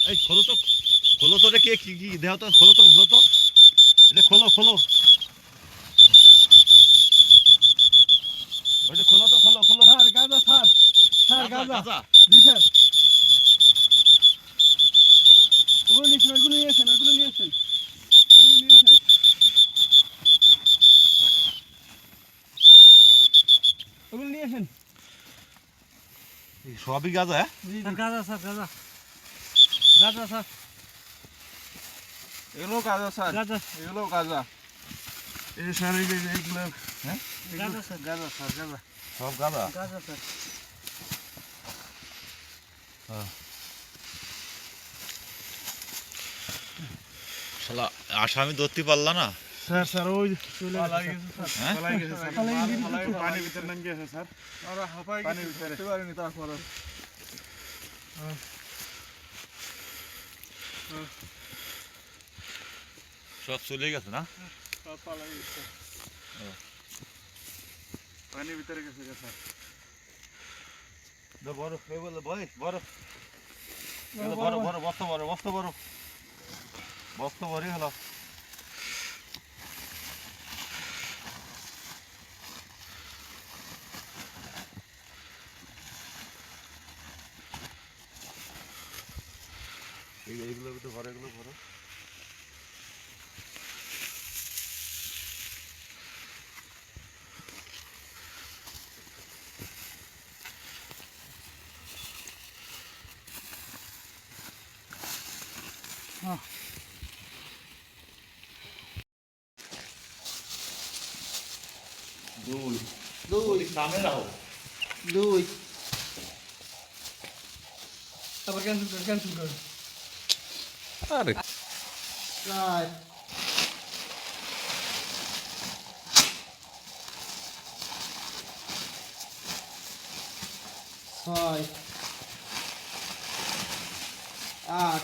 এই খোলো তো, খোলো তো রে, কে কি কি দেহ তো, খোলো তো, খোলো তো, এটা খোলো খোলো, ওইটা খোলো তো, খোলো খোলো। স্যার গাঁজা স্যার, স্যার গাঁজা গাঁজা জি স্যার। ওগুলো নিয়েছেন, ওইগুলো নিয়েছেন, ওইগুলো নিয়েছেন, ওইগুলো নিয়েছেন, ওগুলো নিয়েছেন। সবই গাঁজা। হ্যাঁ স্যার গাঁজা, স্যার গাঁজা, গাঁজা স্যার, এগুলো গাঁজা স্যার, গাঁজা, এগুলো গাঁজা। এই স্যার এইগুলো হ্যাঁ গাঁজা স্যার, গাঁজা স্যার, গাঁজা, সব গাঁজা। গাঁজা স্যার। শালা আসামি ধরতে পারলা না। স্যার স্যার ওই পালাই গেছে স্যার, হ্যাঁ? পালাই গেছে স্যার, পালাই পানির ভিতরে নাম গেছে স্যার। ওরা হাঁপাই গেছে, ধরতে পারেনি তারপরে। সব চলে গেছে না। সব পালাই গেছে, পানির ভিতরে গেছে স্যার। বড় এই বলে বড় বড় বড় বড় বস্তা বড়, বস্তা বড়, বস্তা বড়ই হলো। এইগুলো তো ভরে, এগুলো ভরো। দুই দুই সামনে রাখো। দুই, তারপর ক্যান্সেল কর, ক্যান্সেল কর। আরে চার, ছয়, আট,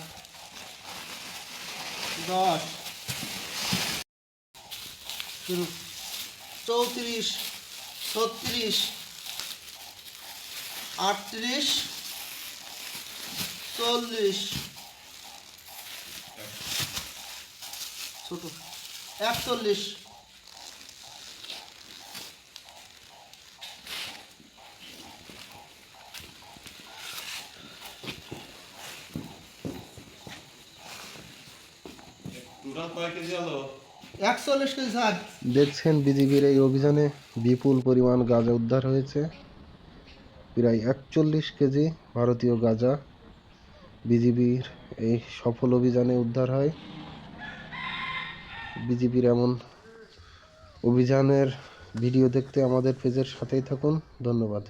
10, 34, 36, 38, 40, ছোট 41, টোটাল কয় কেজি হলো? 41 কেজি স্যার। দেখছেন বিজিবির এই অভিযানে বিপুল পরিমাণ গাঁজা উদ্ধার হয়েছে। প্রায় 41 কেজি ভারতীয় গাঁজা বিজিবির এই সফল অভিযানে উদ্ধার হয়। বিজিবির এমন অভিযানের ভিডিও দেখতে আমাদের পেজের সাথেই থাকুন। ধন্যবাদ।